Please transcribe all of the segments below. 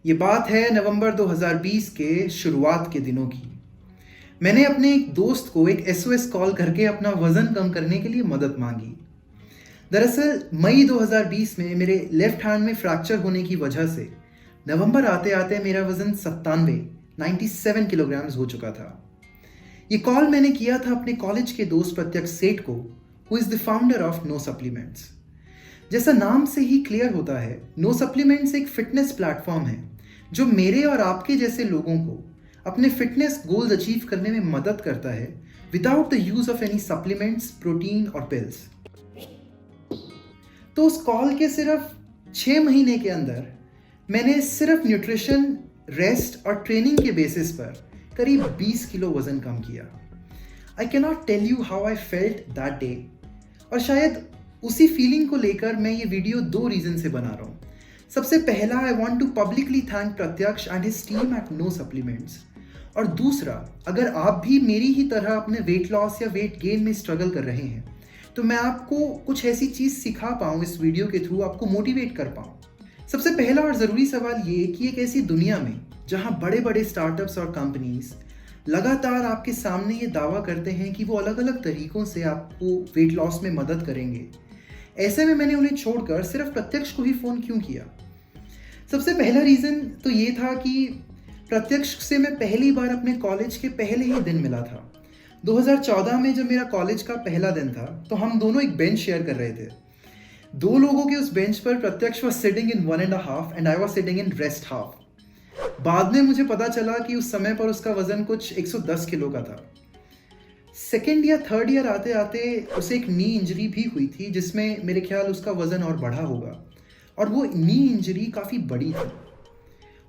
ये बात है नवंबर 2020 के शुरुआत के दिनों की। मैंने अपने एक दोस्त को एक एसओएस कॉल करके अपना वज़न कम करने के लिए मदद मांगी। दरअसल मई 2020 में मेरे लेफ्ट हैंड में फ्रैक्चर होने की वजह से नवंबर आते आते मेरा वज़न 97 किलोग्राम्स हो चुका था। ये कॉल मैंने किया था अपने कॉलेज के दोस्त प्रत्यक्ष सेठ को, who is the founder of no supplements. जैसा नाम से ही क्लियर होता है, नो सप्लीमेंट्स एक फिटनेस प्लेटफॉर्म है जो मेरे और आपके जैसे लोगों को अपने फिटनेस गोल्स अचीव करने में मदद करता है without the use of any supplements, protein और पिल्स। तो उस कॉल के सिर्फ 6 महीने के अंदर मैंने सिर्फ न्यूट्रिशन, रेस्ट और ट्रेनिंग के बेसिस पर करीब 20 किलो वजन कम किया। I can not tell you how I felt that day. और शायद उसी फीलिंग को लेकर मैं ये वीडियो 2 रीजन से बना रहा हूँ। सबसे पहला, I want to publicly thank Pratyaksh and his team at no supplements. और दूसरा, अगर आप भी मेरी ही तरह अपने वेट लॉस या वेट गेन में स्ट्रगल कर रहे हैं तो मैं आपको कुछ ऐसी चीज़ सिखा पाऊँ इस वीडियो के थ्रू, आपको मोटिवेट कर पाऊँ। सबसे पहला और ज़रूरी सवाल ये कि एक ऐसी दुनिया में जहाँ बड़े बड़े स्टार्टअप्स और कंपनीज लगातार आपके सामने ये दावा करते हैं कि वो अलग अलग तरीक़ों से आपको वेट लॉस में मदद करेंगे, ऐसे में मैंने उन्हें छोड़कर सिर्फ प्रत्यक्ष को ही फ़ोन क्यों किया? सबसे पहला रीज़न तो ये था कि प्रत्यक्ष से मैं पहली बार अपने कॉलेज के पहले ही दिन मिला था। 2014 में जब मेरा कॉलेज का पहला दिन था तो हम दोनों एक बेंच शेयर कर रहे थे। 2 लोगों के उस बेंच पर प्रत्यक्ष was sitting in 1.5 and I was sitting in rest half. बाद में मुझे पता चला कि उस समय पर उसका वजन कुछ 110 किलो का था। सेकेंड या थर्ड ईयर आते आते उसे एक नी इंजरी भी हुई थी जिसमें मेरे ख्याल उसका वज़न और बढ़ा होगा, और वो नी इंजरी काफ़ी बड़ी थी।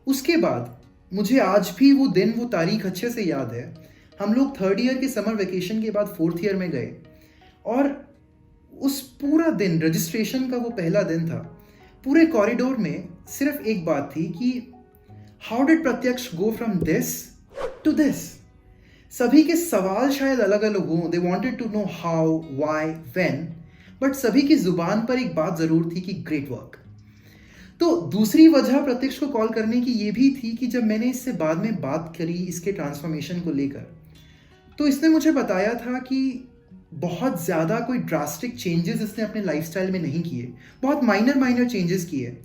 उसके बाद मुझे आज भी वो दिन, वो तारीख अच्छे से याद है। हम लोग थर्ड ईयर के समर वेकेशन के बाद फोर्थ ईयर में गए और उस पूरा दिन, रजिस्ट्रेशन का वो पहला दिन था, पूरे कॉरिडोर में सिर्फ एक बात थी कि how did Pratyaksh go from this to this. सभी के सवाल शायद अलग अलग हों, they wanted to know how, why, when, but सभी की जुबान पर एक बात ज़रूर थी कि ग्रेट वर्क। तो दूसरी वजह प्रत्यक्ष को कॉल करने की ये भी थी कि जब मैंने इससे बाद में बात करी इसके ट्रांसफॉर्मेशन को लेकर, तो इसने मुझे बताया था कि बहुत ज़्यादा कोई ड्रास्टिक चेंजेस इसने अपने लाइफस्टाइल में नहीं किए, बहुत माइनर चेंजेस किए।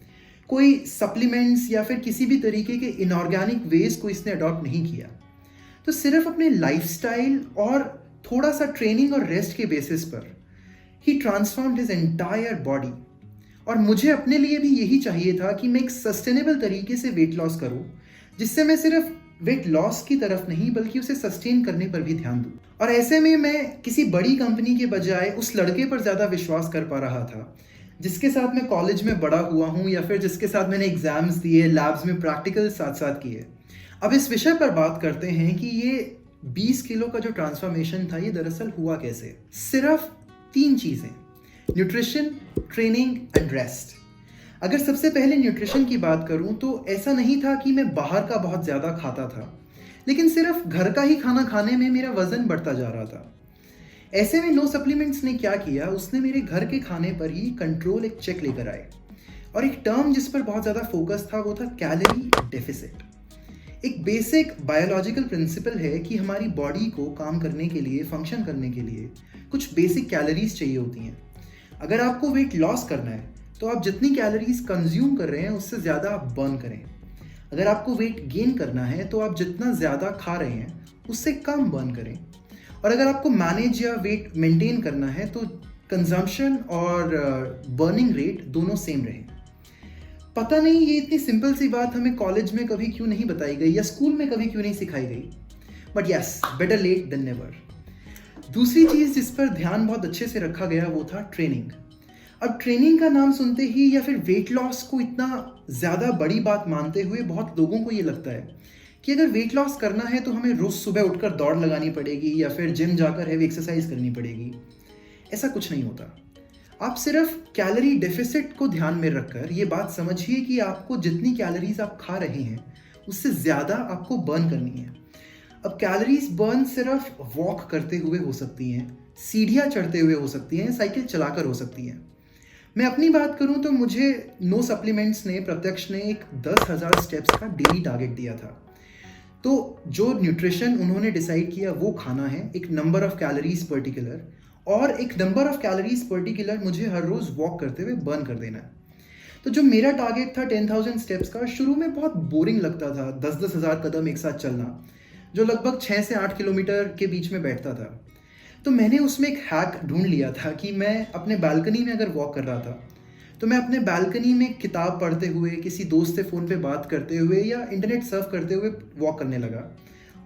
कोई सप्लीमेंट्स या फिर किसी भी तरीके के इनऑर्गेनिक वेज को इसने अडॉप्ट नहीं किया। तो सिर्फ अपने लाइफस्टाइल और थोड़ा सा ट्रेनिंग और रेस्ट के बेसिस पर ही ट्रांसफॉर्म्ड हिज एंटायर बॉडी। और मुझे अपने लिए भी यही चाहिए था कि मैं एक सस्टेनेबल तरीके से वेट लॉस करूं, जिससे मैं सिर्फ वेट लॉस की तरफ नहीं बल्कि उसे सस्टेन करने पर भी ध्यान दूं। और ऐसे में मैं किसी बड़ी कंपनी के बजाय उस लड़के पर ज़्यादा विश्वास कर पा रहा था जिसके साथ मैं कॉलेज में बड़ा हुआ हूँ, या फिर जिसके साथ मैंने एग्जाम्स दिए, लैब्स में प्रैक्टिकल साथ साथ किए। अब इस विषय पर बात करते हैं कि ये 20 किलो का जो ट्रांसफॉर्मेशन था ये दरअसल हुआ कैसे। सिर्फ 3 चीज़ें, न्यूट्रिशन, ट्रेनिंग एंड रेस्ट। अगर सबसे पहले न्यूट्रिशन की बात करूं तो ऐसा नहीं था कि मैं बाहर का बहुत ज़्यादा खाता था, लेकिन सिर्फ घर का ही खाना खाने में मेरा वज़न बढ़ता जा रहा था। ऐसे में नो सप्लीमेंट्स ने क्या किया, उसने मेरे घर के खाने पर ही कंट्रोल एक चेक लेकर आए, और एक टर्म जिस पर बहुत ज़्यादा फोकस था वो था कैलोरी डेफिसिट। एक बेसिक बायोलॉजिकल प्रिंसिपल है कि हमारी बॉडी को काम करने के लिए, फंक्शन करने के लिए कुछ बेसिक कैलोरीज चाहिए होती हैं। अगर आपको वेट लॉस करना है तो आप जितनी कैलोरीज कंज्यूम कर रहे हैं उससे ज़्यादा आप बर्न करें। अगर आपको वेट गेन करना है तो आप जितना ज़्यादा खा रहे हैं उससे कम बर्न करें। और अगर आपको मैनेज या वेट मेंटेन करना है तो कंजम्पशन और बर्निंग रेट दोनों सेम रहें। पता नहीं ये इतनी सिंपल सी बात हमें कॉलेज में कभी क्यों नहीं बताई गई या स्कूल में कभी क्यों नहीं सिखाई गई, but yes, better late than never. दूसरी चीज़ जिस पर ध्यान बहुत अच्छे से रखा गया वो था ट्रेनिंग। अब ट्रेनिंग का नाम सुनते ही या फिर वेट लॉस को इतना ज़्यादा बड़ी बात मानते हुए बहुत लोगों को ये लगता है कि अगर वेट लॉस करना है तो हमें रोज़ सुबह उठकर दौड़ लगानी पड़ेगी या फिर जिम जाकर हैवी एक्सरसाइज करनी पड़ेगी। ऐसा कुछ नहीं होता। आप सिर्फ कैलोरी डेफिसिट को ध्यान में रखकर ये बात समझिए कि आपको जितनी कैलोरीज आप खा रहे हैं उससे ज़्यादा आपको बर्न करनी है। अब कैलोरीज बर्न सिर्फ वॉक करते हुए हो सकती हैं, सीढ़ियाँ चढ़ते हुए हो सकती हैं, साइकिल चलाकर हो सकती हैं, मैं अपनी बात करूं तो मुझे नो सप्लीमेंट्स ने, प्रत्यक्ष ने एक 10,000 स्टेप्स का डेली टारगेट दिया था। तो जो न्यूट्रिशन उन्होंने डिसाइड किया वो खाना है, एक नंबर ऑफ कैलोरीज पर्टिकुलर, और एक नंबर ऑफ कैलोरीज पर्टिकुलर मुझे हर रोज़ वॉक करते हुए बर्न कर देना है। तो जो मेरा टारगेट था 10,000 स्टेप्स का, शुरू में बहुत बोरिंग लगता था, 10-10 हज़ार कदम एक साथ चलना, जो लगभग 6 से 8 किलोमीटर के बीच में बैठता था। तो मैंने उसमें एक हैक ढूंढ लिया था कि मैं अपने बालकनी में अगर वॉक कर रहा था तो मैं अपने बालकनी में किताब पढ़ते हुए, किसी दोस्त से फ़ोन पे बात करते हुए या इंटरनेट सर्फ करते हुए वॉक करने लगा।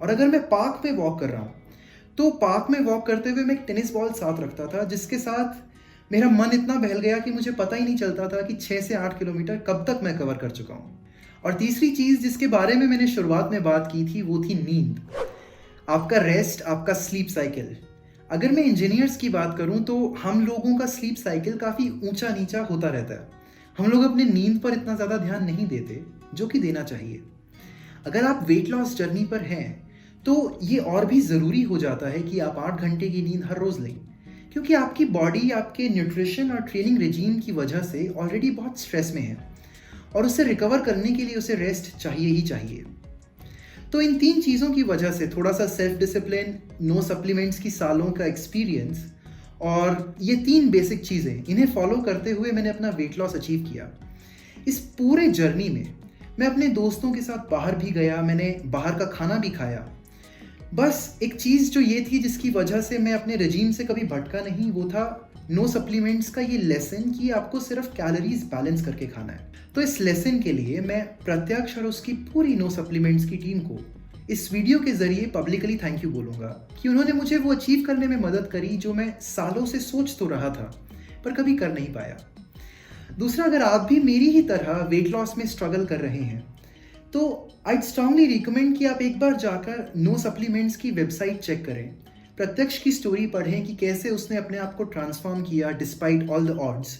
और अगर मैं पार्क में वॉक कर रहा हूँ तो पार्क में वॉक करते हुए मैं एक टेनिस बॉल साथ रखता था, जिसके साथ मेरा मन इतना बहल गया कि मुझे पता ही नहीं चलता था कि 6 से 8 किलोमीटर कब तक मैं कवर कर चुका हूँ। और तीसरी चीज़ जिसके बारे में मैंने शुरुआत में बात की थी वो थी नींद। आपका रेस्ट, आपका स्लीप साइकिल। अगर मैं इंजीनियर्स की बात करूं तो हम लोगों का स्लीप साइकिल काफ़ी ऊंचा नीचा होता रहता है। हम लोग अपने नींद पर इतना ज़्यादा ध्यान नहीं देते जो कि देना चाहिए। अगर आप वेट लॉस जर्नी पर हैं तो ये और भी ज़रूरी हो जाता है कि आप 8 घंटे की नींद हर रोज़ लें, क्योंकि आपकी बॉडी आपके न्यूट्रिशन और ट्रेनिंग रिजीम की वजह से ऑलरेडी बहुत स्ट्रेस में है और उससे रिकवर करने के लिए उसे रेस्ट चाहिए ही चाहिए। तो इन 3 चीज़ों की वजह से थोड़ा सा सेल्फ डिसिप्लिन, नो सप्लीमेंट्स की सालों का एक्सपीरियंस और ये 3 बेसिक चीज़ें, इन्हें फॉलो करते हुए मैंने अपना वेट लॉस अचीव किया। इस पूरे जर्नी में मैं अपने दोस्तों के साथ बाहर भी गया, मैंने बाहर का खाना भी खाया। बस एक चीज़ जो ये थी जिसकी वजह से मैं अपने रजीम से कभी भटका नहीं, वो था नो सप्लीमेंट्स का ये लेसन कि आपको सिर्फ कैलोरीज बैलेंस करके खाना है। तो इस लेसन के लिए मैं प्रत्यक्ष और उसकी पूरी नो सप्लीमेंट्स की टीम को इस वीडियो के जरिए पब्लिकली थैंक यू बोलूँगा कि उन्होंने मुझे वो अचीव करने में मदद करी जो मैं सालों से सोच तो रहा था पर कभी कर नहीं पाया। दूसरा, अगर आप भी मेरी ही तरह वेट लॉस में स्ट्रगल कर रहे हैं तो आई स्ट्रांगली रिकमेंड कि आप एक बार जाकर नो सप्लीमेंट्स की वेबसाइट चेक करें, प्रत्यक्ष की स्टोरी पढ़ें कि कैसे उसने अपने आप को ट्रांसफॉर्म किया डिस्पाइट ऑल द ऑड्स,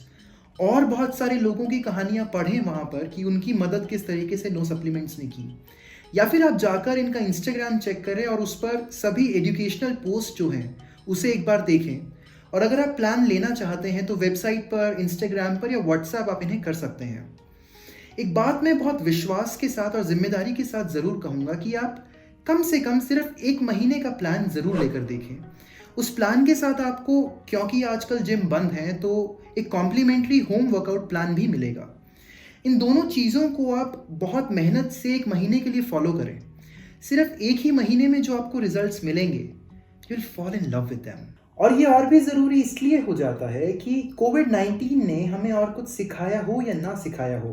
और बहुत सारे लोगों की कहानियां पढ़ें वहाँ पर कि उनकी मदद किस तरीके से नो सप्लीमेंट्स ने की। या फिर आप जाकर इनका इंस्टाग्राम चेक करें और उस पर सभी एजुकेशनल पोस्ट जो हैं उसे एक बार देखें। और अगर आप प्लान लेना चाहते हैं तो वेबसाइट पर, इंस्टाग्राम पर या व्हाट्सएप आप इन्हें कर सकते हैं। एक बात मैं बहुत विश्वास के साथ और जिम्मेदारी के साथ ज़रूर कहूँगा कि आप कम से कम सिर्फ 1 महीने का प्लान ज़रूर लेकर देखें। उस प्लान के साथ आपको, क्योंकि आजकल जिम बंद हैं, तो एक कॉम्प्लीमेंट्री होम वर्कआउट प्लान भी मिलेगा। इन दोनों चीज़ों को आप बहुत मेहनत से 1 महीने के लिए फॉलो करें। सिर्फ 1 ही महीने में जो आपको रिजल्ट्स मिलेंगे, you will fall in love with them. और ये और भी ज़रूरी इसलिए हो जाता है कि कोविड-19 ने हमें और कुछ सिखाया हो या ना सिखाया हो,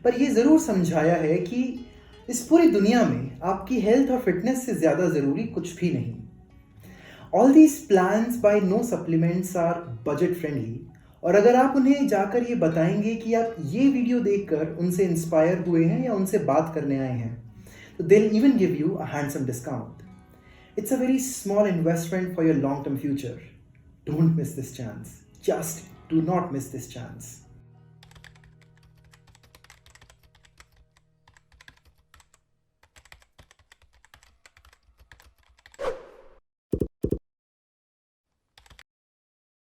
पर ये ज़रूर समझाया है कि इस पूरी दुनिया में आपकी हेल्थ और फिटनेस से ज़्यादा ज़रूरी कुछ भी नहीं। All these plans by no supplements are budget friendly, और अगर आप उन्हें जाकर ये बताएंगे कि आप ये वीडियो देखकर उनसे इंस्पायर हुए हैं या उनसे बात करने आए हैं, तो they will even give you a handsome discount. It's a very small investment for your long term future. Don't miss this chance, just do not miss this chance.